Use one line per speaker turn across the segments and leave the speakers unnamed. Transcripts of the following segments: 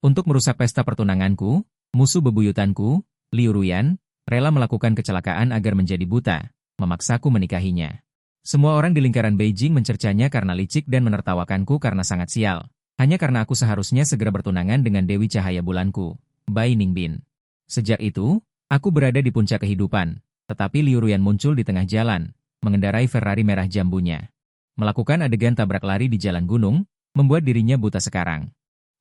Untuk merusak pesta pertunanganku, musuh bebuyutanku, Liu Ruyan, rela melakukan kecelakaan agar menjadi buta, memaksaku menikahinya. Semua orang di lingkaran Beijing mencercanya karena licik dan menertawakanku karena sangat sial. Hanya karena aku seharusnya segera bertunangan dengan Dewi Cahaya Bulanku, Bai Ningbin. Sejak itu, aku berada di puncak kehidupan, tetapi Liu Ruyan muncul di tengah jalan, mengendarai Ferrari merah jambunya. Melakukan adegan tabrak lari di jalan gunung, membuat dirinya buta sekarang.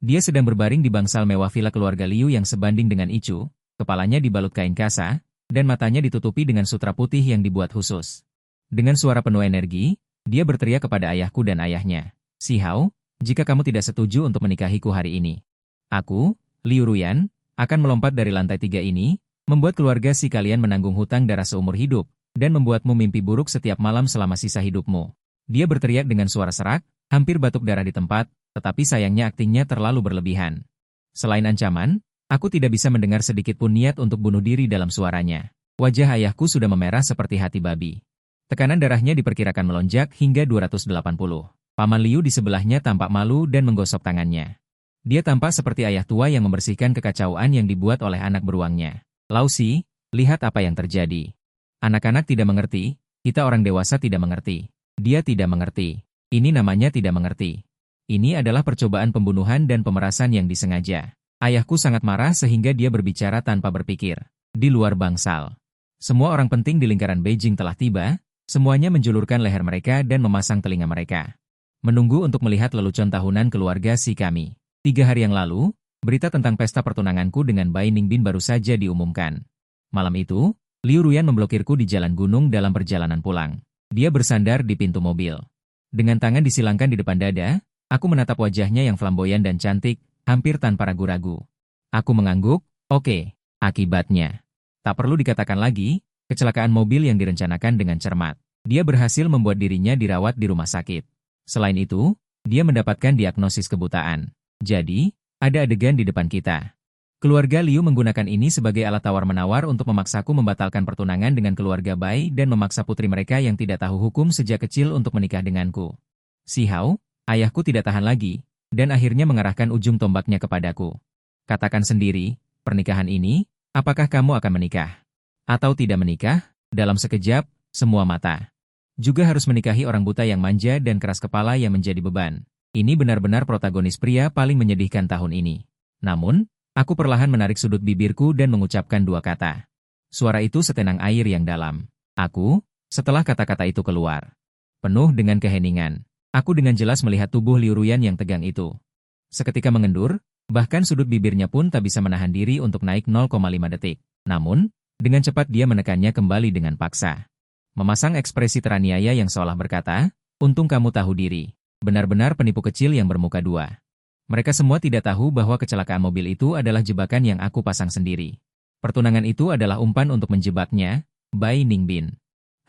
Dia sedang berbaring di bangsal mewah villa keluarga Liu yang sebanding dengan Ichu, kepalanya dibalut kain kasa, dan matanya ditutupi dengan sutra putih yang dibuat khusus. Dengan suara penuh energi, dia berteriak kepada ayahku dan ayahnya, "Si Hao, jika kamu tidak setuju untuk menikahiku hari ini, aku, Liu Ruyan, akan melompat dari lantai 3 ini, membuat keluarga si kalian menanggung hutang darah seumur hidup, dan membuatmu mimpi buruk setiap malam selama sisa hidupmu." Dia berteriak dengan suara serak, hampir batuk darah di tempat, tetapi sayangnya aktingnya terlalu berlebihan. Selain ancaman, aku tidak bisa mendengar sedikit pun niat untuk bunuh diri dalam suaranya. Wajah ayahku sudah memerah seperti hati babi. Tekanan darahnya diperkirakan melonjak hingga 280. Paman Liu di sebelahnya tampak malu dan menggosok tangannya. Dia tampak seperti ayah tua yang membersihkan kekacauan yang dibuat oleh anak beruangnya. "Lausi, lihat apa yang terjadi." Anak-anak tidak mengerti, kita orang dewasa tidak mengerti. Dia tidak mengerti. Ini namanya tidak mengerti. Ini adalah percobaan pembunuhan dan pemerasan yang disengaja. Ayahku sangat marah sehingga dia berbicara tanpa berpikir. Di luar bangsal, semua orang penting di lingkaran Beijing telah tiba, semuanya menjulurkan leher mereka dan memasang telinga mereka. Menunggu untuk melihat lelucon tahunan keluarga si kami. 3 hari yang lalu, berita tentang pesta pertunanganku dengan Bai Ningbin baru saja diumumkan. Malam itu, Liu Ruyan memblokirku di jalan gunung dalam perjalanan pulang. Dia bersandar di pintu mobil. Dengan tangan disilangkan di depan dada, aku menatap wajahnya yang flamboyan dan cantik, hampir tanpa ragu-ragu. Aku mengangguk, oke, akibatnya. Tak perlu dikatakan lagi, kecelakaan mobil yang direncanakan dengan cermat. Dia berhasil membuat dirinya dirawat di rumah sakit. Selain itu, dia mendapatkan diagnosis kebutaan. Jadi, ada adegan di depan kita. Keluarga Liu menggunakan ini sebagai alat tawar-menawar untuk memaksaku membatalkan pertunangan dengan keluarga Bai dan memaksa putri mereka yang tidak tahu hukum sejak kecil untuk menikah denganku. Si Hao, ayahku tidak tahan lagi, dan akhirnya mengarahkan ujung tombaknya kepadaku. "Katakan sendiri, pernikahan ini, apakah kamu akan menikah? Atau tidak menikah?" Dalam sekejap, semua mata. Juga harus menikahi orang buta yang manja dan keras kepala yang menjadi beban. Ini benar-benar protagonis pria paling menyedihkan tahun ini. Namun, aku perlahan menarik sudut bibirku dan mengucapkan 2 kata. Suara itu setenang air yang dalam. Aku, setelah kata-kata itu keluar. Penuh dengan keheningan. Aku dengan jelas melihat tubuh Liu Ruyan yang tegang itu. Seketika mengendur, bahkan sudut bibirnya pun tak bisa menahan diri untuk naik 0,5 detik. Namun, dengan cepat dia menekannya kembali dengan paksa. Memasang ekspresi teraniaya yang seolah berkata, "Untung kamu tahu diri. Benar-benar penipu kecil yang bermuka 2. Mereka semua tidak tahu bahwa kecelakaan mobil itu adalah jebakan yang aku pasang sendiri. Pertunangan itu adalah umpan untuk menjebaknya, Bai Ningbin.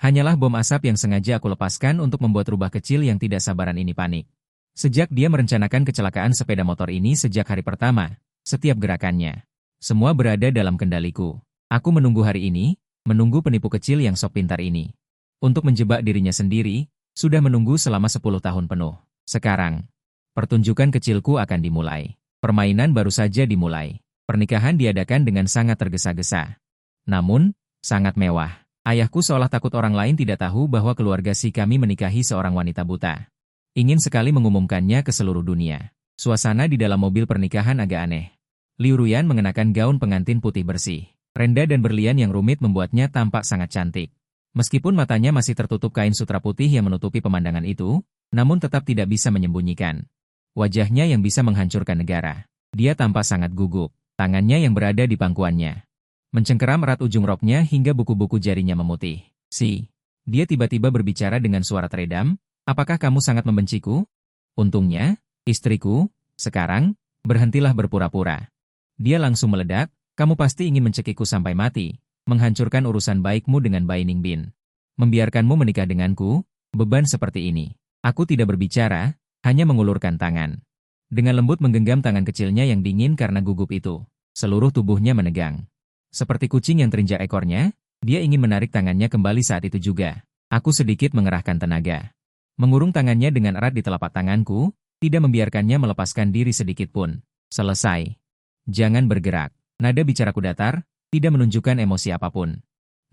Hanyalah bom asap yang sengaja aku lepaskan untuk membuat rubah kecil yang tidak sabaran ini panik. Sejak dia merencanakan kecelakaan sepeda motor ini sejak hari pertama, setiap gerakannya, semua berada dalam kendaliku. Aku menunggu hari ini, menunggu penipu kecil yang sok pintar ini. Untuk menjebak dirinya sendiri, sudah menunggu selama 10 tahun penuh. Sekarang, pertunjukan kecilku akan dimulai. Permainan baru saja dimulai. Pernikahan diadakan dengan sangat tergesa-gesa. Namun, sangat mewah. Ayahku seolah takut orang lain tidak tahu bahwa keluarga si kami menikahi seorang wanita buta. Ingin sekali mengumumkannya ke seluruh dunia. Suasana di dalam mobil pernikahan agak aneh. Liu Ruyan mengenakan gaun pengantin putih bersih. Renda dan berlian yang rumit membuatnya tampak sangat cantik. Meskipun matanya masih tertutup kain sutra putih yang menutupi pemandangan itu, namun tetap tidak bisa menyembunyikan wajahnya yang bisa menghancurkan negara. Dia tampak sangat gugup, tangannya yang berada di pangkuannya mencengkeram erat ujung roknya hingga buku-buku jarinya memutih. Dia tiba-tiba berbicara dengan suara teredam, "Apakah kamu sangat membenciku? Untungnya, istriku, sekarang, berhentilah berpura-pura." Dia langsung meledak, "Kamu pasti ingin mencekikku sampai mati, menghancurkan urusan baikmu dengan Bai Ningbin. Membiarkanmu menikah denganku, beban seperti ini." Aku tidak berbicara, hanya mengulurkan tangan. Dengan lembut menggenggam tangan kecilnya yang dingin karena gugup itu. Seluruh tubuhnya menegang. Seperti kucing yang terinjak ekornya, dia ingin menarik tangannya kembali saat itu juga. Aku sedikit mengerahkan tenaga. Mengurung tangannya dengan erat di telapak tanganku, tidak membiarkannya melepaskan diri sedikit pun. Selesai. Jangan bergerak. Nada bicaraku datar, tidak menunjukkan emosi apapun.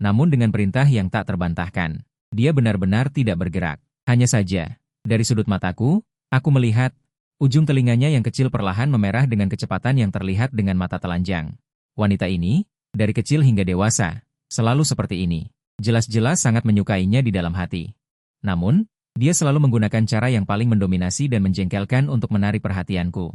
Namun dengan perintah yang tak terbantahkan, dia benar-benar tidak bergerak. Hanya saja, dari sudut mataku, aku melihat ujung telinganya yang kecil perlahan memerah dengan kecepatan yang terlihat dengan mata telanjang. Wanita ini, dari kecil hingga dewasa, selalu seperti ini. Jelas-jelas sangat menyukainya di dalam hati. Namun, dia selalu menggunakan cara yang paling mendominasi dan menjengkelkan untuk menarik perhatianku.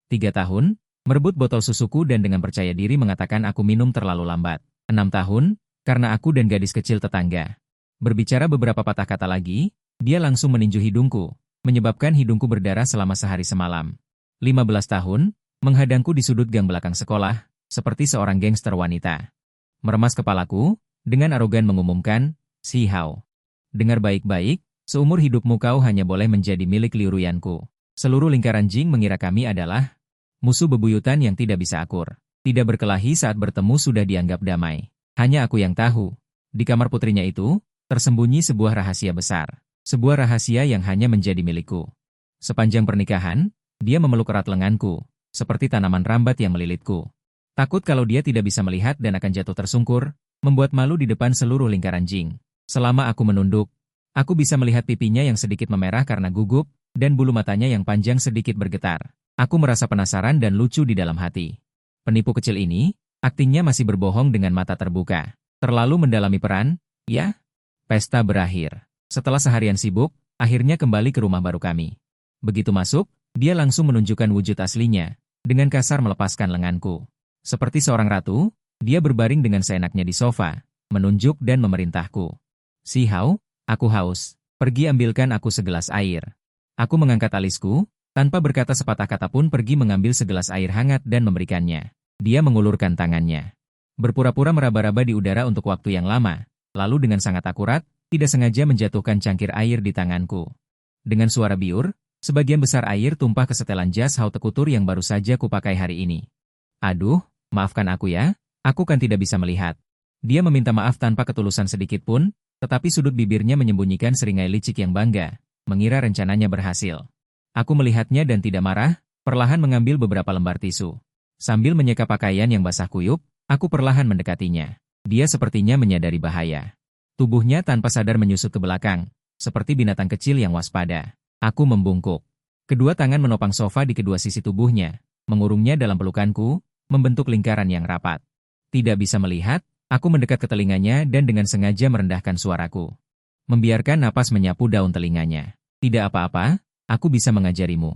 3 tahun, merebut botol susuku dan dengan percaya diri mengatakan aku minum terlalu lambat. 6 tahun, karena aku dan gadis kecil tetangga. Berbicara beberapa patah kata lagi, dia langsung meninju hidungku, menyebabkan hidungku berdarah selama sehari semalam. 15 tahun, menghadangku di sudut gang belakang sekolah, seperti seorang gangster wanita. Meremas kepalaku, dengan arogan mengumumkan, "Si Hao, dengar baik-baik, seumur hidupmu kau hanya boleh menjadi milik Liu Ruyanku." Seluruh lingkaran Jing mengira kami adalah musuh bebuyutan yang tidak bisa akur. Tidak berkelahi saat bertemu sudah dianggap damai. Hanya aku yang tahu, di kamar putrinya itu, tersembunyi sebuah rahasia besar. Sebuah rahasia yang hanya menjadi milikku. Sepanjang pernikahan, dia memeluk erat lenganku, seperti tanaman rambat yang melilitku. Takut kalau dia tidak bisa melihat dan akan jatuh tersungkur, membuat malu di depan seluruh lingkaran Jing. Selama aku menunduk, aku bisa melihat pipinya yang sedikit memerah karena gugup, dan bulu matanya yang panjang sedikit bergetar. Aku merasa penasaran dan lucu di dalam hati. Penipu kecil ini, aktingnya masih berbohong dengan mata terbuka. Terlalu mendalami peran, ya? Pesta berakhir. Setelah seharian sibuk, akhirnya kembali ke rumah baru kami. Begitu masuk, dia langsung menunjukkan wujud aslinya, dengan kasar melepaskan lenganku. Seperti seorang ratu, dia berbaring dengan seenaknya di sofa, menunjuk dan memerintahku. "Si Hao, aku haus. Pergi ambilkan aku segelas air." Aku mengangkat alisku, tanpa berkata sepatah kata pun pergi mengambil segelas air hangat dan memberikannya. Dia mengulurkan tangannya. Berpura-pura meraba-raba di udara untuk waktu yang lama, lalu dengan sangat akurat, tidak sengaja menjatuhkan cangkir air di tanganku. Dengan suara biur, sebagian besar air tumpah ke setelan jas Hao tekutur yang baru saja kupakai hari ini. "Aduh, maafkan aku ya, aku kan tidak bisa melihat." Dia meminta maaf tanpa ketulusan sedikit pun, tetapi sudut bibirnya menyembunyikan seringai licik yang bangga, mengira rencananya berhasil. Aku melihatnya dan tidak marah, perlahan mengambil beberapa lembar tisu. Sambil menyeka pakaian yang basah kuyup, aku perlahan mendekatinya. Dia sepertinya menyadari bahaya. Tubuhnya tanpa sadar menyusut ke belakang, seperti binatang kecil yang waspada. Aku membungkuk. Kedua tangan menopang sofa di kedua sisi tubuhnya, mengurungnya dalam pelukanku, membentuk lingkaran yang rapat. Tidak bisa melihat, aku mendekat ke telinganya dan dengan sengaja merendahkan suaraku. Membiarkan napas menyapu daun telinganya. "Tidak apa-apa, aku bisa mengajarimu."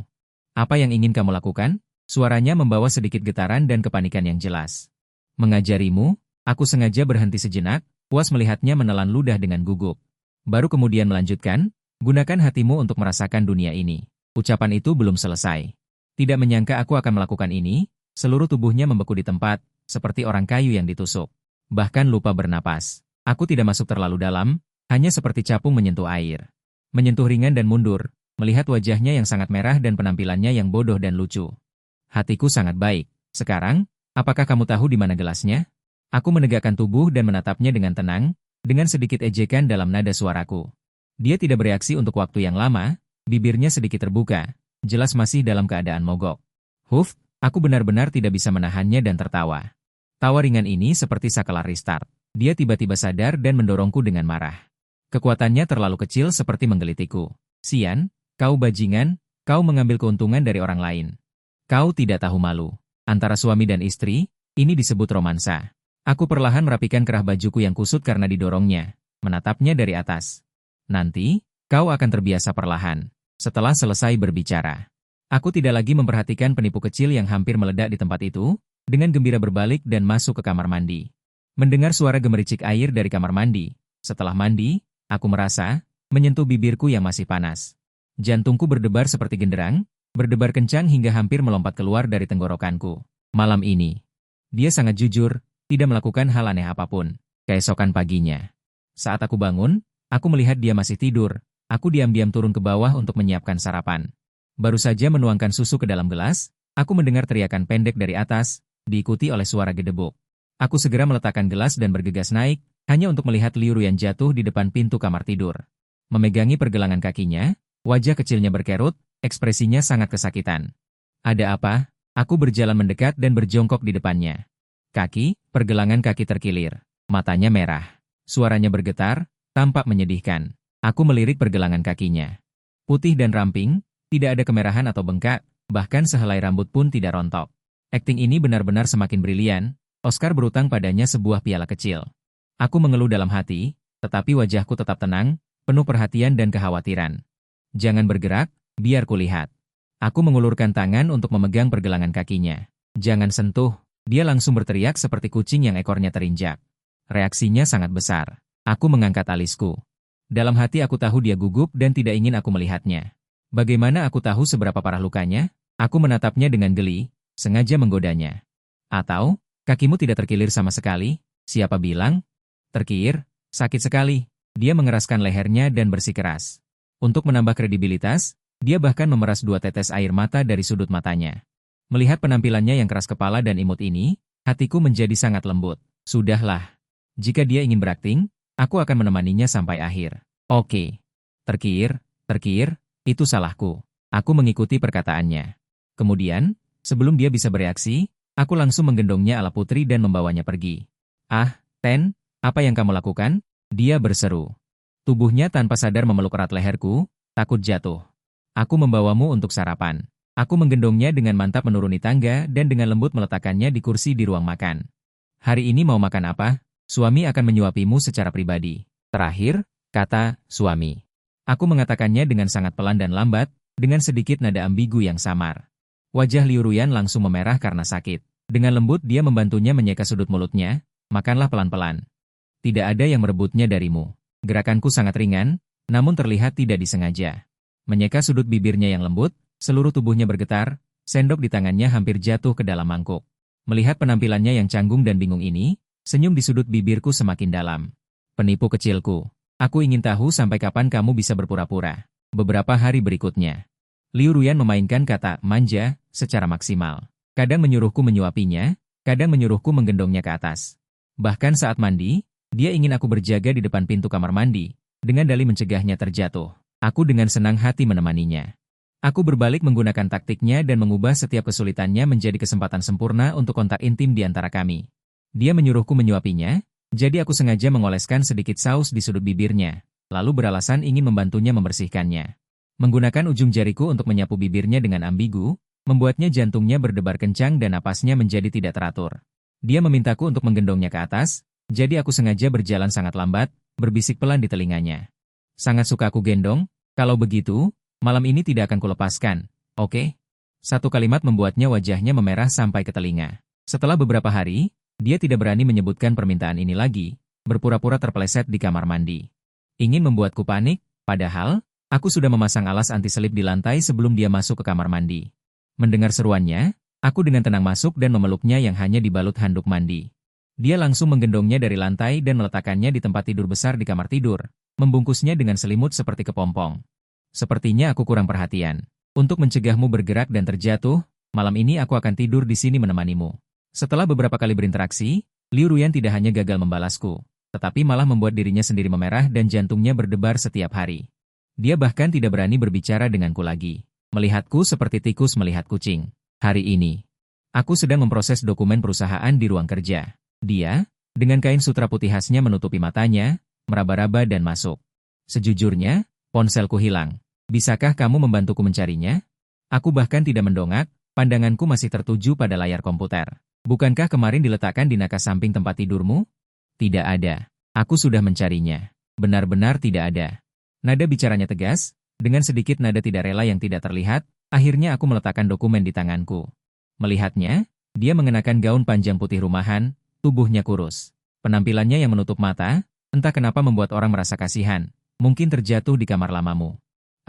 "Apa yang ingin kamu lakukan?" Suaranya membawa sedikit getaran dan kepanikan yang jelas. "Mengajarimu?" Aku sengaja berhenti sejenak, puas melihatnya menelan ludah dengan gugup. Baru kemudian melanjutkan, "Gunakan hatimu untuk merasakan dunia ini." Ucapan itu belum selesai. Tidak menyangka aku akan melakukan ini, seluruh tubuhnya membeku di tempat, seperti orang kayu yang ditusuk. Bahkan lupa bernapas. Aku tidak masuk terlalu dalam, hanya seperti capung menyentuh air. Menyentuh ringan dan mundur, melihat wajahnya yang sangat merah dan penampilannya yang bodoh dan lucu. Hatiku sangat baik. "Sekarang, apakah kamu tahu di mana gelasnya?" Aku menegakkan tubuh dan menatapnya dengan tenang, dengan sedikit ejekan dalam nada suaraku. Dia tidak bereaksi untuk waktu yang lama, bibirnya sedikit terbuka, jelas masih dalam keadaan mogok. Aku benar-benar tidak bisa menahannya dan tertawa. Tawa ringan ini seperti saklar restart. Dia tiba-tiba sadar dan mendorongku dengan marah. Kekuatannya terlalu kecil seperti menggelitiku. "Sian, kau bajingan, kau mengambil keuntungan dari orang lain. Kau tidak tahu malu." Antara suami dan istri, ini disebut romansa. Aku perlahan merapikan kerah bajuku yang kusut karena didorongnya, menatapnya dari atas. "Nanti, kau akan terbiasa perlahan." Setelah selesai berbicara, aku tidak lagi memperhatikan penipu kecil yang hampir meledak di tempat itu, dengan gembira berbalik dan masuk ke kamar mandi. Mendengar suara gemericik air dari kamar mandi, setelah mandi, aku merasa, menyentuh bibirku yang masih panas. Jantungku berdebar seperti genderang, berdebar kencang hingga hampir melompat keluar dari tenggorokanku. Malam ini, dia sangat jujur, tidak melakukan hal aneh apapun. Keesokan paginya, saat aku bangun, aku melihat dia masih tidur. Aku diam-diam turun ke bawah untuk menyiapkan sarapan. Baru saja menuangkan susu ke dalam gelas, aku mendengar teriakan pendek dari atas, diikuti oleh suara gedebuk. Aku segera meletakkan gelas dan bergegas naik, hanya untuk melihat Liu Ruyan jatuh di depan pintu kamar tidur. Memegangi pergelangan kakinya, wajah kecilnya berkerut, ekspresinya sangat kesakitan. "Ada apa?" Aku berjalan mendekat dan berjongkok di depannya. Pergelangan kaki terkilir. Matanya merah. Suaranya bergetar, tampak menyedihkan. Aku melirik pergelangan kakinya. Putih dan ramping, tidak ada kemerahan atau bengkak, bahkan sehelai rambut pun tidak rontok. Akting ini benar-benar semakin brilian. Oscar berutang padanya sebuah piala kecil. Aku mengeluh dalam hati, tetapi wajahku tetap tenang, penuh perhatian dan kekhawatiran. Jangan bergerak, biar kulihat. Aku mengulurkan tangan untuk memegang pergelangan kakinya. Jangan sentuh, dia langsung berteriak seperti kucing yang ekornya terinjak. Reaksinya sangat besar. Aku mengangkat alisku. Dalam hati aku tahu dia gugup dan tidak ingin aku melihatnya. Bagaimana aku tahu seberapa parah lukanya? Aku menatapnya dengan geli, sengaja menggodanya. Atau, kakimu tidak terkilir sama sekali? Siapa bilang? Terkilir, sakit sekali. Dia mengeraskan lehernya dan bersikeras. Untuk menambah kredibilitas, dia bahkan memeras 2 tetes air mata dari sudut matanya. Melihat penampilannya yang keras kepala dan imut ini, hatiku menjadi sangat lembut. Sudahlah. Jika dia ingin berakting, aku akan menemaninya sampai akhir. Oke. Terkilir, itu salahku. Aku mengikuti perkataannya. Kemudian, sebelum dia bisa bereaksi, aku langsung menggendongnya ala putri dan membawanya pergi. Ah, Ten, apa yang kamu lakukan? Dia berseru. Tubuhnya tanpa sadar memeluk erat leherku, takut jatuh. Aku membawamu untuk sarapan. Aku menggendongnya dengan mantap menuruni tangga dan dengan lembut meletakkannya di kursi di ruang makan. Hari ini mau makan apa? Suami akan menyuapimu secara pribadi. Terakhir, kata suami. Aku mengatakannya dengan sangat pelan dan lambat, dengan sedikit nada ambigu yang samar. Wajah Liu Ruyan langsung memerah karena sakit. Dengan lembut dia membantunya menyeka sudut mulutnya, makanlah pelan-pelan. Tidak ada yang merebutnya darimu. Gerakanku sangat ringan, namun terlihat tidak disengaja. Menyeka sudut bibirnya yang lembut, seluruh tubuhnya bergetar, sendok di tangannya hampir jatuh ke dalam mangkuk. Melihat penampilannya yang canggung dan bingung ini, senyum di sudut bibirku semakin dalam. Penipu kecilku, aku ingin tahu sampai kapan kamu bisa berpura-pura. Beberapa hari berikutnya, Liu Ruyan memainkan kata manja secara maksimal. Kadang menyuruhku menyuapinya, kadang menyuruhku menggendongnya ke atas. Bahkan saat mandi, dia ingin aku berjaga di depan pintu kamar mandi, dengan dalih mencegahnya terjatuh. Aku dengan senang hati menemaninya. Aku berbalik menggunakan taktiknya dan mengubah setiap kesulitannya menjadi kesempatan sempurna untuk kontak intim di antara kami. Dia menyuruhku menyuapinya, jadi aku sengaja mengoleskan sedikit saus di sudut bibirnya, lalu beralasan ingin membantunya membersihkannya. Menggunakan ujung jariku untuk menyapu bibirnya dengan ambigu, membuatnya jantungnya berdebar kencang dan napasnya menjadi tidak teratur. Dia memintaku untuk menggendongnya ke atas, jadi aku sengaja berjalan sangat lambat, berbisik pelan di telinganya. Sangat suka aku gendong, kalau begitu, malam ini tidak akan kulepaskan, oke? Satu kalimat membuatnya wajahnya memerah sampai ke telinga. Setelah beberapa hari, dia tidak berani menyebutkan permintaan ini lagi, berpura-pura terpeleset di kamar mandi. Ingin membuatku panik, padahal, aku sudah memasang alas anti-selip di lantai sebelum dia masuk ke kamar mandi. Mendengar seruannya, aku dengan tenang masuk dan memeluknya yang hanya dibalut handuk mandi. Dia langsung menggendongnya dari lantai dan meletakkannya di tempat tidur besar di kamar tidur, membungkusnya dengan selimut seperti kepompong. Sepertinya aku kurang perhatian. Untuk mencegahmu bergerak dan terjatuh, malam ini aku akan tidur di sini menemanimu. Setelah beberapa kali berinteraksi, Liu Ruyan tidak hanya gagal membalasku, tetapi malah membuat dirinya sendiri memerah dan jantungnya berdebar setiap hari. Dia bahkan tidak berani berbicara denganku lagi. Melihatku seperti tikus melihat kucing. Hari ini, aku sedang memproses dokumen perusahaan di ruang kerja. Dia, dengan kain sutra putih khasnya menutupi matanya, meraba-raba dan masuk. Sejujurnya, ponselku hilang. Bisakah kamu membantuku mencarinya? Aku bahkan tidak mendongak, pandanganku masih tertuju pada layar komputer. Bukankah kemarin diletakkan di nakas samping tempat tidurmu? Tidak ada. Aku sudah mencarinya. Benar-benar tidak ada. Nada bicaranya tegas, dengan sedikit nada tidak rela yang tidak terlihat, akhirnya aku meletakkan dokumen di tanganku. Melihatnya, dia mengenakan gaun panjang putih rumahan, tubuhnya kurus. Penampilannya yang menutup mata, entah kenapa membuat orang merasa kasihan, mungkin terjatuh di kamar lamamu.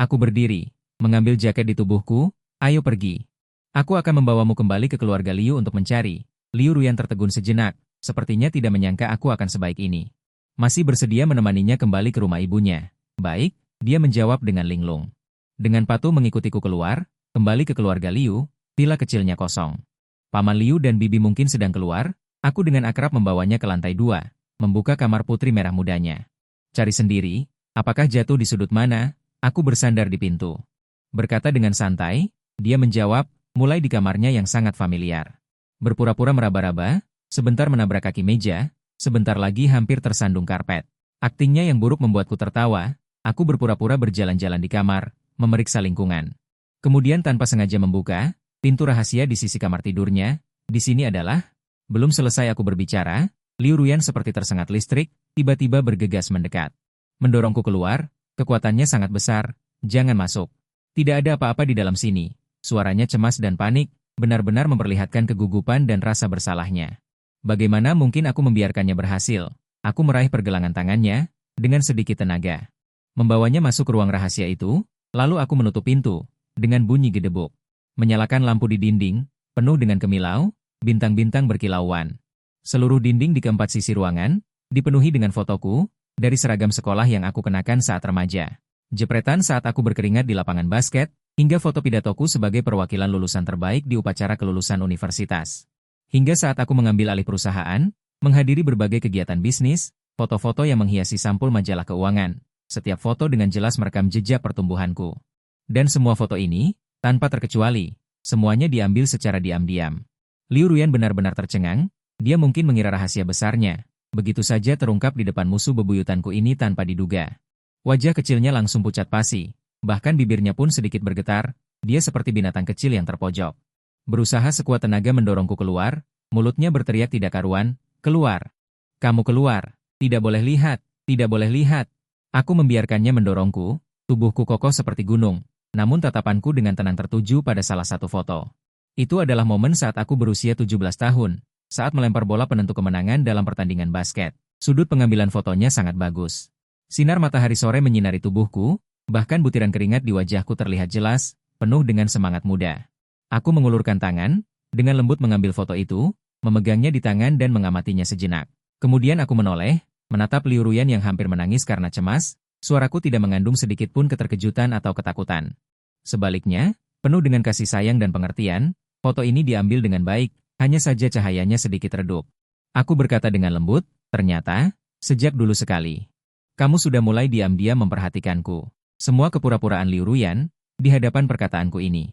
Aku berdiri, mengambil jaket di tubuhku, ayo pergi. Aku akan membawamu kembali ke keluarga Liu untuk mencari. Liu Ruyan tertegun sejenak, sepertinya tidak menyangka aku akan sebaik ini. Masih bersedia menemaninya kembali ke rumah ibunya. Baik, dia menjawab dengan linglung. Dengan patuh mengikutiku keluar, kembali ke keluarga Liu, villa kecilnya kosong. Paman Liu dan bibi mungkin sedang keluar, aku dengan akrab membawanya ke lantai 2, membuka kamar putri merah mudanya. Cari sendiri, apakah jatuh di sudut mana? Aku bersandar di pintu. Berkata dengan santai, dia menjawab, mulai di kamarnya yang sangat familiar. Berpura-pura meraba-raba, sebentar menabrak kaki meja, sebentar lagi hampir tersandung karpet. Aktingnya yang buruk membuatku tertawa, aku berpura-pura berjalan-jalan di kamar, memeriksa lingkungan. Kemudian tanpa sengaja membuka pintu rahasia di sisi kamar tidurnya. Di sini adalah, belum selesai aku berbicara, Liu Ruyan seperti tersengat listrik, tiba-tiba bergegas mendekat. Mendorongku keluar, kekuatannya sangat besar, jangan masuk. Tidak ada apa-apa di dalam sini. Suaranya cemas dan panik, benar-benar memperlihatkan kegugupan dan rasa bersalahnya. Bagaimana mungkin aku membiarkannya berhasil? Aku meraih pergelangan tangannya, dengan sedikit tenaga. Membawanya masuk ke ruang rahasia itu, lalu aku menutup pintu, dengan bunyi gedebuk. Menyalakan lampu di dinding, penuh dengan kemilau, bintang-bintang berkilauan. Seluruh dinding di keempat sisi ruangan, dipenuhi dengan fotoku, dari seragam sekolah yang aku kenakan saat remaja. Jepretan saat aku berkeringat di lapangan basket, hingga foto pidatoku sebagai perwakilan lulusan terbaik di upacara kelulusan universitas. Hingga saat aku mengambil alih perusahaan, menghadiri berbagai kegiatan bisnis, foto-foto yang menghiasi sampul majalah keuangan. Setiap foto dengan jelas merekam jejak pertumbuhanku. Dan semua foto ini, tanpa terkecuali, semuanya diambil secara diam-diam. Liu Ruyan benar-benar tercengang, dia mungkin mengira rahasia besarnya. Begitu saja terungkap di depan musuh bebuyutanku ini tanpa diduga. Wajah kecilnya langsung pucat pasi, bahkan bibirnya pun sedikit bergetar, dia seperti binatang kecil yang terpojok. Berusaha sekuat tenaga mendorongku keluar, mulutnya berteriak tidak karuan, keluar. Kamu keluar, tidak boleh lihat, tidak boleh lihat. Aku membiarkannya mendorongku, tubuhku kokoh seperti gunung, namun tatapanku dengan tenang tertuju pada salah satu foto. Itu adalah momen saat aku berusia 17 tahun, saat melempar bola penentu kemenangan dalam pertandingan basket. Sudut pengambilan fotonya sangat bagus. Sinar matahari sore menyinari tubuhku, bahkan butiran keringat di wajahku terlihat jelas, penuh dengan semangat muda. Aku mengulurkan tangan, dengan lembut mengambil foto itu, memegangnya di tangan dan mengamatinya sejenak. Kemudian aku menoleh, menatap Liu Ruyan yang hampir menangis karena cemas, suaraku tidak mengandung sedikit pun keterkejutan atau ketakutan. Sebaliknya, penuh dengan kasih sayang dan pengertian, foto ini diambil dengan baik, hanya saja cahayanya sedikit redup. Aku berkata dengan lembut, ternyata, sejak dulu sekali. Kamu sudah mulai diam-diam memperhatikanku. Semua kepura-puraan Liu Ruyan, di hadapan perkataanku ini.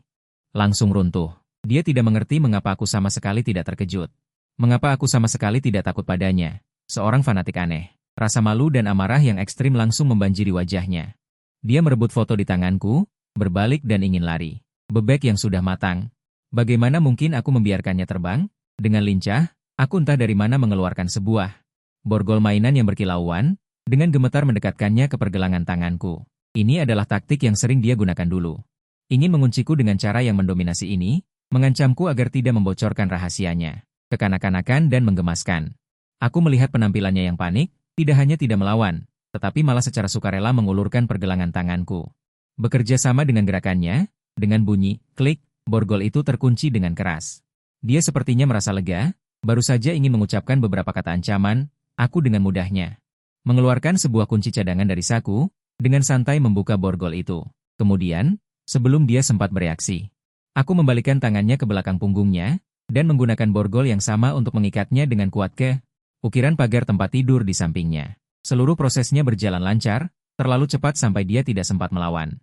Langsung runtuh. Dia tidak mengerti mengapa aku sama sekali tidak terkejut. Mengapa aku sama sekali tidak takut padanya. Seorang fanatik aneh. Rasa malu dan amarah yang ekstrim langsung membanjiri wajahnya. Dia merebut foto di tanganku, berbalik dan ingin lari. Bebek yang sudah matang. Bagaimana mungkin aku membiarkannya terbang? Dengan lincah, aku entah dari mana mengeluarkan sebuah borgol mainan yang berkilauan, dengan gemetar mendekatkannya ke pergelangan tanganku. Ini adalah taktik yang sering dia gunakan dulu. Ingin mengunciku dengan cara yang mendominasi ini, mengancamku agar tidak membocorkan rahasianya. Kekanak-kanakan dan menggemaskan. Aku melihat penampilannya yang panik, tidak hanya tidak melawan, tetapi malah secara sukarela mengulurkan pergelangan tanganku. Bekerja sama dengan gerakannya, dengan bunyi, klik, borgol itu terkunci dengan keras. Dia sepertinya merasa lega, baru saja ingin mengucapkan beberapa kata ancaman, aku dengan mudahnya mengeluarkan sebuah kunci cadangan dari saku, dengan santai membuka borgol itu. Kemudian, sebelum dia sempat bereaksi, aku membalikkan tangannya ke belakang punggungnya, dan menggunakan borgol yang sama untuk mengikatnya dengan kuat ke ukiran pagar tempat tidur di sampingnya. Seluruh prosesnya berjalan lancar, terlalu cepat sampai dia tidak sempat melawan.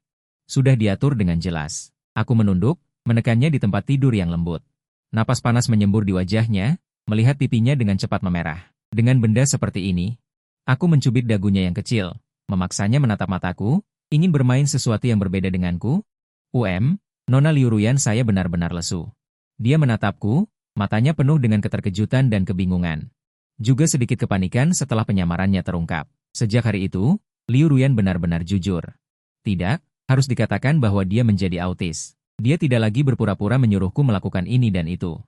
Sudah diatur dengan jelas. Aku menunduk, menekannya di tempat tidur yang lembut. Napas panas menyembur di wajahnya, melihat pipinya dengan cepat memerah. Dengan benda seperti ini, aku mencubit dagunya yang kecil, memaksanya menatap mataku, ingin bermain sesuatu yang berbeda denganku. Nona Liu Ruyan, saya benar-benar lesu. Dia menatapku, matanya penuh dengan keterkejutan dan kebingungan. Juga sedikit kepanikan setelah penyamarannya terungkap. Sejak hari itu, Liu Ruyan benar-benar jujur. Tidak, harus dikatakan bahwa dia menjadi autis. Dia tidak lagi berpura-pura menyuruhku melakukan ini dan itu.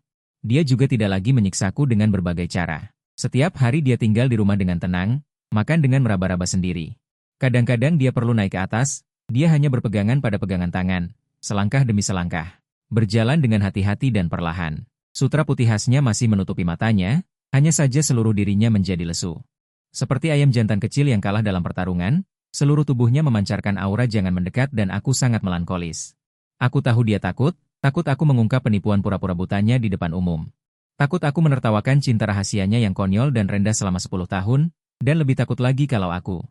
Dia juga tidak lagi menyiksaku dengan berbagai cara. Setiap hari dia tinggal di rumah dengan tenang, makan dengan meraba-raba sendiri. Kadang-kadang dia perlu naik ke atas, dia hanya berpegangan pada pegangan tangan, selangkah demi selangkah. Berjalan dengan hati-hati dan perlahan. Sutra putih khasnya masih menutupi matanya, hanya saja seluruh dirinya menjadi lesu. Seperti ayam jantan kecil yang kalah dalam pertarungan, seluruh tubuhnya memancarkan aura jangan mendekat dan aku sangat melankolis. Aku tahu dia takut aku mengungkap penipuan pura-pura butanya di depan umum. Takut aku menertawakan cinta rahasianya yang konyol dan rendah selama 10 tahun, dan lebih takut lagi kalau aku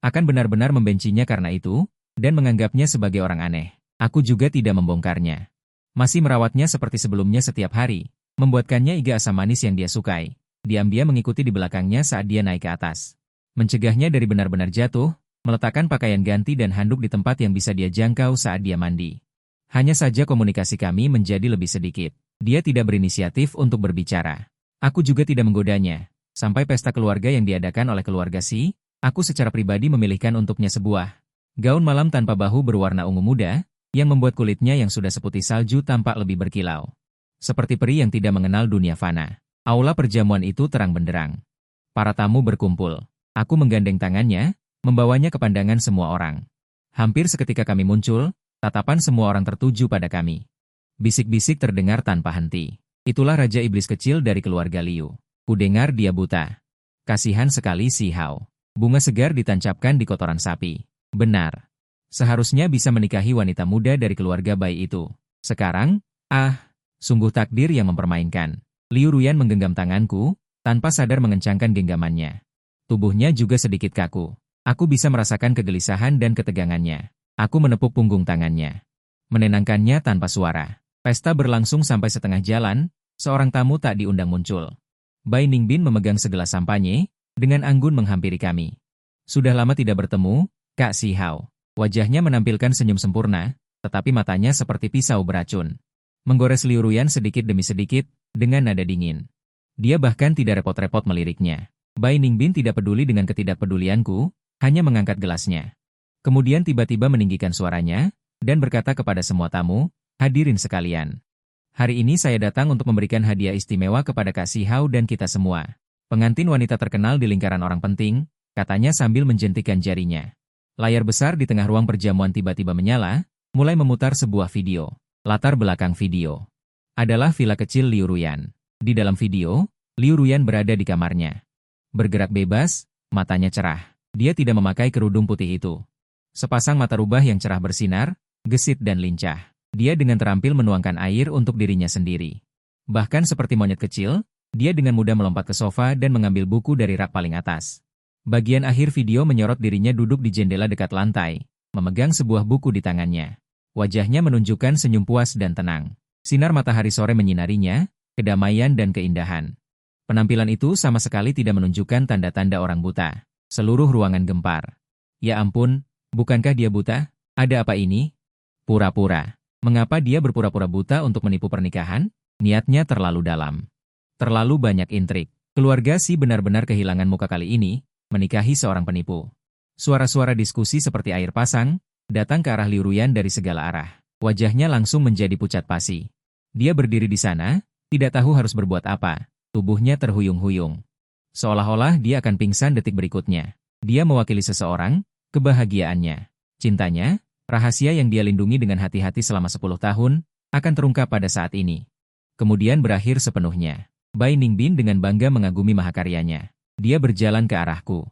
akan benar-benar membencinya karena itu, dan menganggapnya sebagai orang aneh. Aku juga tidak membongkarnya. Masih merawatnya seperti sebelumnya setiap hari, membuatkannya iga asam manis yang dia sukai. Diam-diam mengikuti di belakangnya saat dia naik ke atas. Mencegahnya dari benar-benar jatuh, meletakkan pakaian ganti dan handuk di tempat yang bisa dia jangkau saat dia mandi. Hanya saja komunikasi kami menjadi lebih sedikit. Dia tidak berinisiatif untuk berbicara. Aku juga tidak menggodanya. Sampai pesta keluarga yang diadakan oleh keluarga Si, aku secara pribadi memilihkan untuknya sebuah gaun malam tanpa bahu berwarna ungu muda, yang membuat kulitnya yang sudah seputih salju tampak lebih berkilau. Seperti peri yang tidak mengenal dunia fana. Aula perjamuan itu terang benderang. Para tamu berkumpul. Aku menggandeng tangannya, membawanya ke pandangan semua orang. Hampir seketika kami muncul, tatapan semua orang tertuju pada kami. Bisik-bisik terdengar tanpa henti. Itulah Raja Iblis kecil dari keluarga Liu. Kudengar dia buta. Kasihan sekali Si Hao. Bunga segar ditancapkan di kotoran sapi. Benar. Seharusnya bisa menikahi wanita muda dari keluarga bayi itu. Sekarang, sungguh takdir yang mempermainkan. Liu Ruyan menggenggam tanganku, tanpa sadar mengencangkan genggamannya. Tubuhnya juga sedikit kaku. Aku bisa merasakan kegelisahan dan ketegangannya. Aku menepuk punggung tangannya. Menenangkannya tanpa suara. Pesta berlangsung sampai setengah jalan, seorang tamu tak diundang muncul. Bai Ningbin memegang segelas sampanye, dengan anggun menghampiri kami. Sudah lama tidak bertemu, Kak Si Hao. Wajahnya menampilkan senyum sempurna, tetapi matanya seperti pisau beracun. Menggores Liu Ruyan sedikit demi sedikit, dengan nada dingin. Dia bahkan tidak repot-repot meliriknya. Bai Ningbin tidak peduli dengan ketidakpedulianku, hanya mengangkat gelasnya. Kemudian tiba-tiba meninggikan suaranya, dan berkata kepada semua tamu, hadirin sekalian. Hari ini saya datang untuk memberikan hadiah istimewa kepada Kak Si Hao dan kita semua. Pengantin wanita terkenal di lingkaran orang penting, katanya sambil menjentikan jarinya. Layar besar di tengah ruang perjamuan tiba-tiba menyala, mulai memutar sebuah video. Latar belakang video adalah villa kecil Liu Ruyan. Di dalam video, Liu Ruyan berada di kamarnya. Bergerak bebas, matanya cerah. Dia tidak memakai kerudung putih itu. Sepasang mata rubah yang cerah bersinar, gesit dan lincah. Dia dengan terampil menuangkan air untuk dirinya sendiri. Bahkan seperti monyet kecil, dia dengan mudah melompat ke sofa dan mengambil buku dari rak paling atas. Bagian akhir video menyorot dirinya duduk di jendela dekat lantai, memegang sebuah buku di tangannya. Wajahnya menunjukkan senyum puas dan tenang. Sinar matahari sore menyinarinya, kedamaian dan keindahan. Penampilan itu sama sekali tidak menunjukkan tanda-tanda orang buta. Seluruh ruangan gempar. Ya ampun, bukankah dia buta? Ada apa ini? Pura-pura. Mengapa dia berpura-pura buta untuk menipu pernikahan? Niatnya terlalu dalam. Terlalu banyak intrik. Keluarga Si benar-benar kehilangan muka kali ini, menikahi seorang penipu. Suara-suara diskusi seperti air pasang, datang ke arah Liu Ruyan dari segala arah. Wajahnya langsung menjadi pucat pasi. Dia berdiri di sana, tidak tahu harus berbuat apa. Tubuhnya terhuyung-huyung. Seolah-olah dia akan pingsan detik berikutnya. Dia mewakili seseorang, kebahagiaannya, cintanya, rahasia yang dia lindungi dengan hati-hati selama 10 tahun, akan terungkap pada saat ini. Kemudian berakhir sepenuhnya. Bai Ningbin dengan bangga mengagumi mahakaryanya. Dia berjalan ke arahku.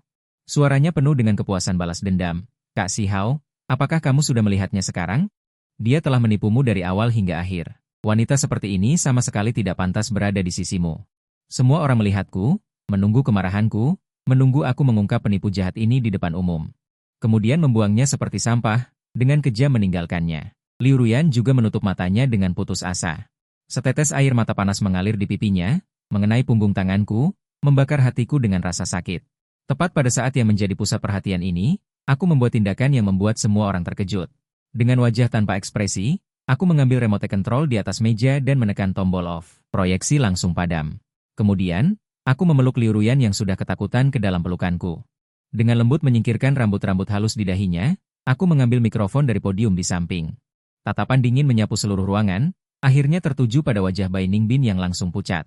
Suaranya penuh dengan kepuasan balas dendam. Kak Si Hao, apakah kamu sudah melihatnya sekarang? Dia telah menipumu dari awal hingga akhir. Wanita seperti ini sama sekali tidak pantas berada di sisimu. Semua orang melihatku, menunggu kemarahanku, menunggu aku mengungkap penipu jahat ini di depan umum. Kemudian membuangnya seperti sampah, dengan kejam meninggalkannya. Liu Ruyan juga menutup matanya dengan putus asa. Setetes air mata panas mengalir di pipinya, mengenai punggung tanganku, membakar hatiku dengan rasa sakit. Tepat pada saat yang menjadi pusat perhatian ini, aku membuat tindakan yang membuat semua orang terkejut. Dengan wajah tanpa ekspresi, aku mengambil remote control di atas meja dan menekan tombol off. Proyeksi langsung padam. Kemudian, aku memeluk Liu Ruyan yang sudah ketakutan ke dalam pelukanku. Dengan lembut menyingkirkan rambut-rambut halus di dahinya, aku mengambil mikrofon dari podium di samping. Tatapan dingin menyapu seluruh ruangan, akhirnya tertuju pada wajah Bai Ningbin yang langsung pucat.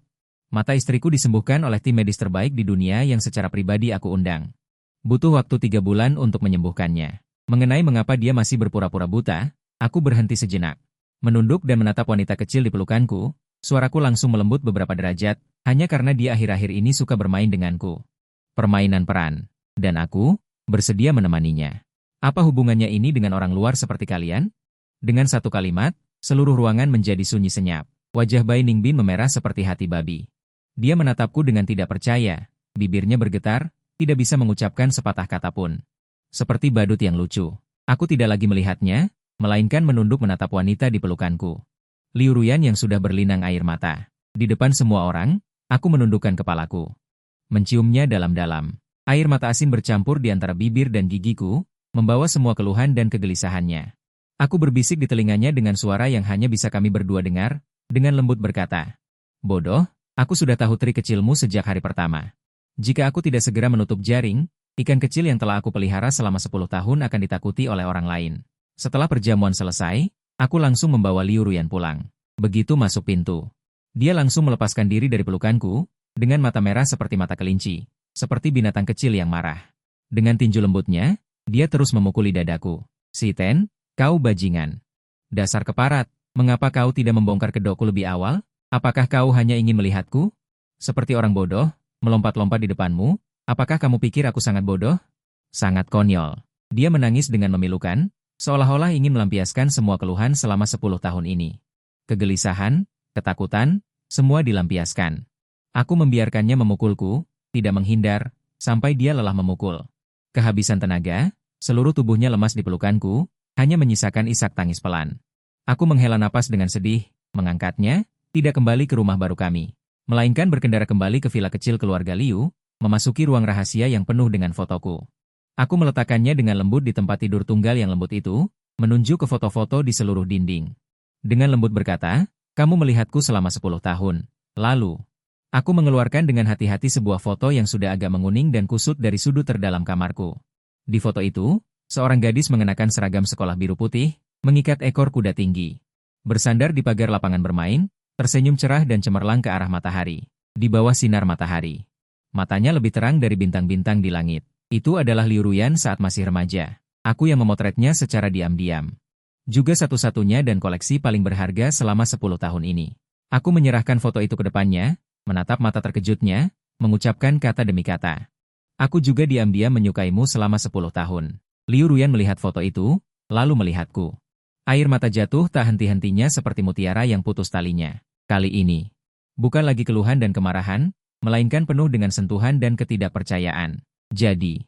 Mata istriku disembuhkan oleh tim medis terbaik di dunia yang secara pribadi aku undang. Butuh waktu 3 bulan untuk menyembuhkannya. Mengenai mengapa dia masih berpura-pura buta, aku berhenti sejenak. Menunduk dan menatap wanita kecil di pelukanku, suaraku langsung melembut beberapa derajat, hanya karena dia akhir-akhir ini suka bermain denganku. Permainan peran. Dan aku, bersedia menemaninya. Apa hubungannya ini dengan orang luar seperti kalian? Dengan satu kalimat, seluruh ruangan menjadi sunyi senyap. Wajah Bai Ningbin memerah seperti hati babi. Dia menatapku dengan tidak percaya, bibirnya bergetar, tidak bisa mengucapkan sepatah kata pun. Seperti badut yang lucu. Aku tidak lagi melihatnya, melainkan menunduk menatap wanita di pelukanku. Liu Ruyan yang sudah berlinang air mata. Di depan semua orang, aku menundukkan kepalaku. Menciumnya dalam-dalam. Air mata asin bercampur di antara bibir dan gigiku, membawa semua keluhan dan kegelisahannya. Aku berbisik di telinganya dengan suara yang hanya bisa kami berdua dengar, dengan lembut berkata, "Bodoh, aku sudah tahu trik kecilmu sejak hari pertama. Jika aku tidak segera menutup jaring, ikan kecil yang telah aku pelihara selama 10 tahun akan ditakuti oleh orang lain." Setelah perjamuan selesai, aku langsung membawa Liu Ruyan pulang. Begitu masuk pintu, dia langsung melepaskan diri dari pelukanku, dengan mata merah seperti mata kelinci, seperti binatang kecil yang marah. Dengan tinju lembutnya, dia terus memukuli dadaku. "Si Ten, kau bajingan. Dasar keparat, mengapa kau tidak membongkar kedokku lebih awal? Apakah kau hanya ingin melihatku? Seperti orang bodoh, melompat-lompat di depanmu, apakah kamu pikir aku sangat bodoh?" Sangat konyol. Dia menangis dengan memilukan, seolah-olah ingin melampiaskan semua keluhan selama 10 tahun ini. Kegelisahan, ketakutan, semua dilampiaskan. Aku membiarkannya memukulku, tidak menghindar, sampai dia lelah memukul. Kehabisan tenaga, seluruh tubuhnya lemas di pelukanku, hanya menyisakan isak tangis pelan. Aku menghela napas dengan sedih, mengangkatnya, tidak kembali ke rumah baru kami, melainkan berkendara kembali ke villa kecil keluarga Liu, memasuki ruang rahasia yang penuh dengan fotoku. Aku meletakkannya dengan lembut di tempat tidur tunggal yang lembut itu, menunjuk ke foto-foto di seluruh dinding. Dengan lembut berkata, "Kamu melihatku selama 10 tahun. Lalu, aku mengeluarkan dengan hati-hati sebuah foto yang sudah agak menguning dan kusut dari sudut terdalam kamarku. Di foto itu, seorang gadis mengenakan seragam sekolah biru putih, mengikat ekor kuda tinggi. Bersandar di pagar lapangan bermain, tersenyum cerah dan cemerlang ke arah matahari. Di bawah sinar matahari, matanya lebih terang dari bintang-bintang di langit. Itu adalah Liu Ruyan saat masih remaja. Aku yang memotretnya secara diam-diam. Juga satu-satunya dan koleksi paling berharga selama 10 tahun ini. Aku menyerahkan foto itu ke depannya, menatap mata terkejutnya, mengucapkan kata demi kata. "Aku juga diam-diam menyukaimu selama 10 tahun." Liu Ruyan melihat foto itu, lalu melihatku. Air mata jatuh tak henti-hentinya seperti mutiara yang putus talinya. Kali ini, bukan lagi keluhan dan kemarahan, melainkan penuh dengan sentuhan dan ketidakpercayaan. "Jadi,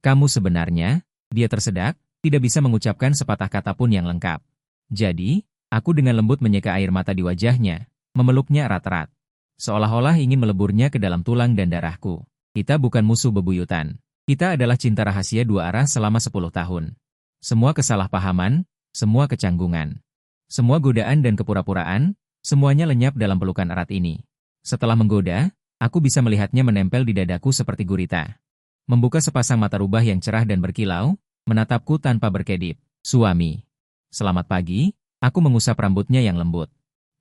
kamu sebenarnya," dia tersedak, tidak bisa mengucapkan sepatah kata pun yang lengkap. "Jadi," aku dengan lembut menyeka air mata di wajahnya, memeluknya erat-erat, seolah-olah ingin meleburnya ke dalam tulang dan darahku. "Kita bukan musuh bebuyutan. Kita adalah cinta rahasia dua arah selama 10 tahun. Semua kesalahpahaman, semua kecanggungan, semua godaan dan kepura-puraan, semuanya lenyap dalam pelukan erat ini." Setelah menggoda, aku bisa melihatnya menempel di dadaku seperti gurita. Membuka sepasang mata rubah yang cerah dan berkilau, menatapku tanpa berkedip. "Suami. Selamat pagi," aku mengusap rambutnya yang lembut.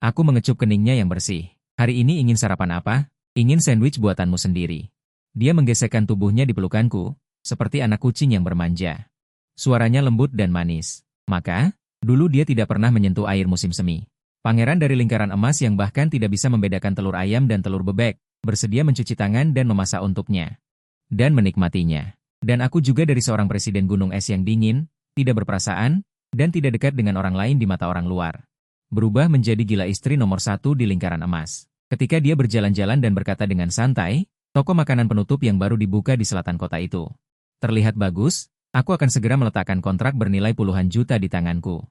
Aku mengecup keningnya yang bersih. "Hari ini ingin sarapan apa?" "Ingin sandwich buatanmu sendiri." Dia menggesekkan tubuhnya di pelukanku, seperti anak kucing yang bermanja. Suaranya lembut dan manis. Maka, dulu dia tidak pernah menyentuh air musim semi. Pangeran dari lingkaran emas yang bahkan tidak bisa membedakan telur ayam dan telur bebek, bersedia mencuci tangan dan memasak untuknya. Dan menikmatinya. Dan aku juga dari seorang presiden gunung es yang dingin, tidak berperasaan, dan tidak dekat dengan orang lain di mata orang luar. Berubah menjadi gila istri nomor 1 di lingkaran emas. Ketika dia berjalan-jalan dan berkata dengan santai, toko makanan penutup yang baru dibuka di selatan kota itu terlihat bagus, aku akan segera meletakkan kontrak bernilai puluhan juta di tanganku.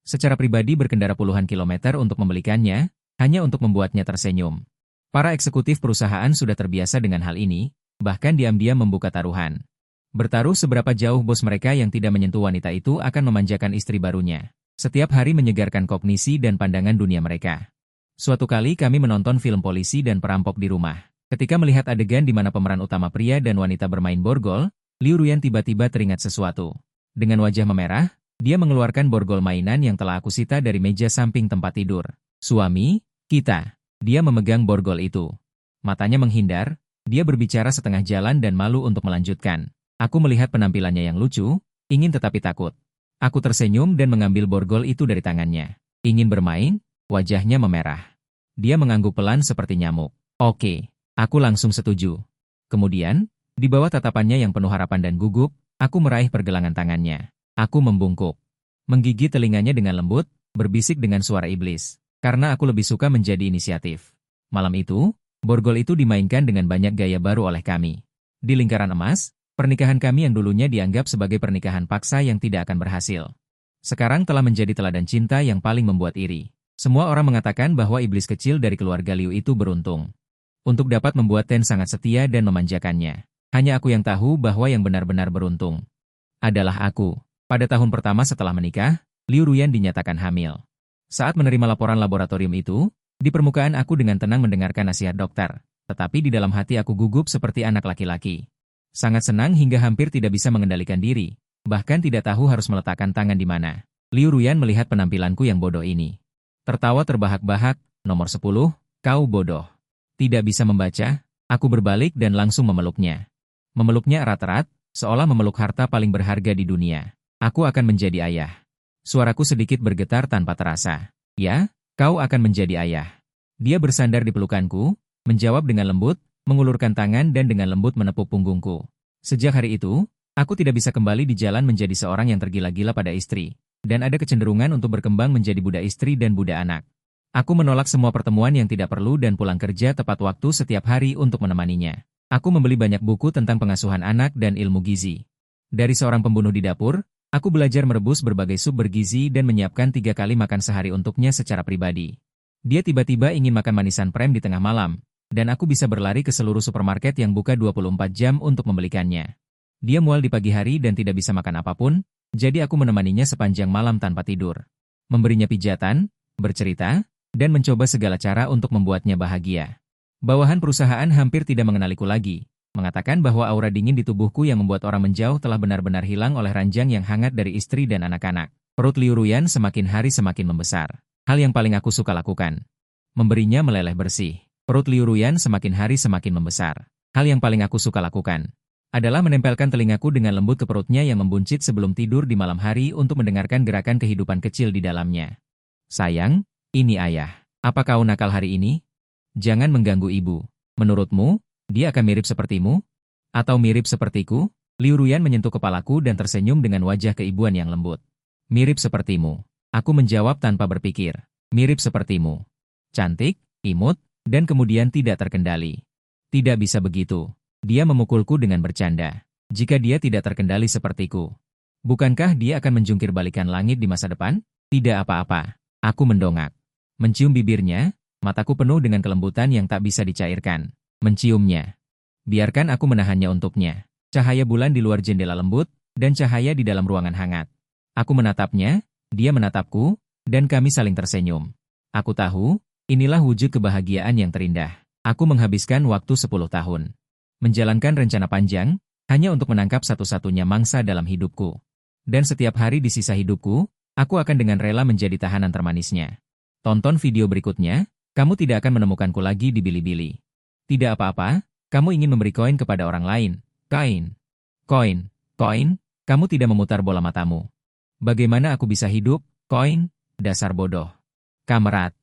Secara pribadi berkendara puluhan kilometer untuk membelikannya, hanya untuk membuatnya tersenyum. Para eksekutif perusahaan sudah terbiasa dengan hal ini, bahkan diam-diam membuka taruhan. Bertaruh seberapa jauh bos mereka yang tidak menyentuh wanita itu akan memanjakan istri barunya. Setiap hari menyegarkan kognisi dan pandangan dunia mereka. Suatu kali kami menonton film polisi dan perampok di rumah. Ketika melihat adegan di mana pemeran utama pria dan wanita bermain borgol, Liu Ruyan tiba-tiba teringat sesuatu. Dengan wajah memerah, dia mengeluarkan borgol mainan yang telah aku sita dari meja samping tempat tidur. "Suami, kita." Dia memegang borgol itu. Matanya menghindar. Dia berbicara setengah jalan dan malu untuk melanjutkan. Aku melihat penampilannya yang lucu, ingin tetapi takut. Aku tersenyum dan mengambil borgol itu dari tangannya. "Ingin bermain?" Wajahnya memerah. Dia mengangguk pelan seperti nyamuk. "Oke." Aku langsung setuju. Kemudian, di bawah tatapannya yang penuh harapan dan gugup, aku meraih pergelangan tangannya. Aku membungkuk. Menggigit telinganya dengan lembut, berbisik dengan suara iblis. Karena aku lebih suka menjadi inisiatif. Malam itu, borgol itu dimainkan dengan banyak gaya baru oleh kami. Di lingkaran emas, pernikahan kami yang dulunya dianggap sebagai pernikahan paksa yang tidak akan berhasil, sekarang telah menjadi teladan cinta yang paling membuat iri. Semua orang mengatakan bahwa iblis kecil dari keluarga Liu itu beruntung. Untuk dapat membuat Ten sangat setia dan memanjakannya. Hanya aku yang tahu bahwa yang benar-benar beruntung adalah aku. Pada tahun pertama setelah menikah, Liu Ruyan dinyatakan hamil. Saat menerima laporan laboratorium itu, di permukaan aku dengan tenang mendengarkan nasihat dokter. Tetapi di dalam hati aku gugup seperti anak laki-laki. Sangat senang hingga hampir tidak bisa mengendalikan diri. Bahkan tidak tahu harus meletakkan tangan di mana. Liu Ruyan melihat penampilanku yang bodoh ini. Tertawa terbahak-bahak, nomor 10, kau bodoh. Tidak bisa membaca, aku berbalik dan langsung memeluknya. Memeluknya erat-erat, seolah memeluk harta paling berharga di dunia. Aku akan menjadi ayah. Suaraku sedikit bergetar tanpa terasa. Ya, kau akan menjadi ayah. Dia bersandar di pelukanku, menjawab dengan lembut, mengulurkan tangan dan dengan lembut menepuk punggungku. Sejak hari itu, aku tidak bisa kembali di jalan menjadi seorang yang tergila-gila pada istri. Dan ada kecenderungan untuk berkembang menjadi budak istri dan budak anak. Aku menolak semua pertemuan yang tidak perlu dan pulang kerja tepat waktu setiap hari untuk menemaninya. Aku membeli banyak buku tentang pengasuhan anak dan ilmu gizi. Dari seorang pembunuh di dapur, aku belajar merebus berbagai sup bergizi dan menyiapkan 3 kali makan sehari untuknya secara pribadi. Dia tiba-tiba ingin makan manisan prem di tengah malam, dan aku bisa berlari ke seluruh supermarket yang buka 24 jam untuk membelikannya. Dia mual di pagi hari dan tidak bisa makan apapun, jadi aku menemaninya sepanjang malam tanpa tidur. Memberinya pijatan, bercerita, dan mencoba segala cara untuk membuatnya bahagia. Bawahan perusahaan hampir tidak mengenaliku lagi, mengatakan bahwa aura dingin di tubuhku yang membuat orang menjauh telah benar-benar hilang oleh ranjang yang hangat dari istri dan anak-anak. Perut Liu Ruyan semakin hari semakin membesar. Hal yang paling aku suka lakukan. Memberinya meleleh bersih. Perut Liu Ruyan semakin hari semakin membesar. Hal yang paling aku suka lakukan adalah menempelkan telingaku dengan lembut ke perutnya yang membuncit sebelum tidur di malam hari untuk mendengarkan gerakan kehidupan kecil di dalamnya. Sayang, ini ayah. Apa kau nakal hari ini? Jangan mengganggu ibu. Menurutmu, dia akan mirip sepertimu? Atau mirip sepertiku? Liu Ruyan menyentuh kepalaku dan tersenyum dengan wajah keibuan yang lembut. Mirip sepertimu. Aku menjawab tanpa berpikir. Mirip sepertimu. Cantik, imut, dan kemudian tidak terkendali. Tidak bisa begitu. Dia memukulku dengan bercanda. Jika dia tidak terkendali sepertiku, bukankah dia akan menjungkir balikan langit di masa depan? Tidak apa-apa. Aku mendongak. Mencium bibirnya, mataku penuh dengan kelembutan yang tak bisa dicairkan. Menciumnya. Biarkan aku menahannya untuknya. Cahaya bulan di luar jendela lembut, dan cahaya di dalam ruangan hangat. Aku menatapnya, dia menatapku, dan kami saling tersenyum. Aku tahu, inilah wujud kebahagiaan yang terindah. Aku menghabiskan waktu 10 tahun. Menjalankan rencana panjang, hanya untuk menangkap satu-satunya mangsa dalam hidupku. Dan setiap hari di sisa hidupku, aku akan dengan rela menjadi tahanan termanisnya. Tonton video berikutnya, kamu tidak akan menemukanku lagi di Bilibili. Tidak apa-apa, kamu ingin memberi koin kepada orang lain. Koin, kamu tidak memutar bola matamu. Bagaimana aku bisa hidup? Koin, dasar bodoh. Kamerat.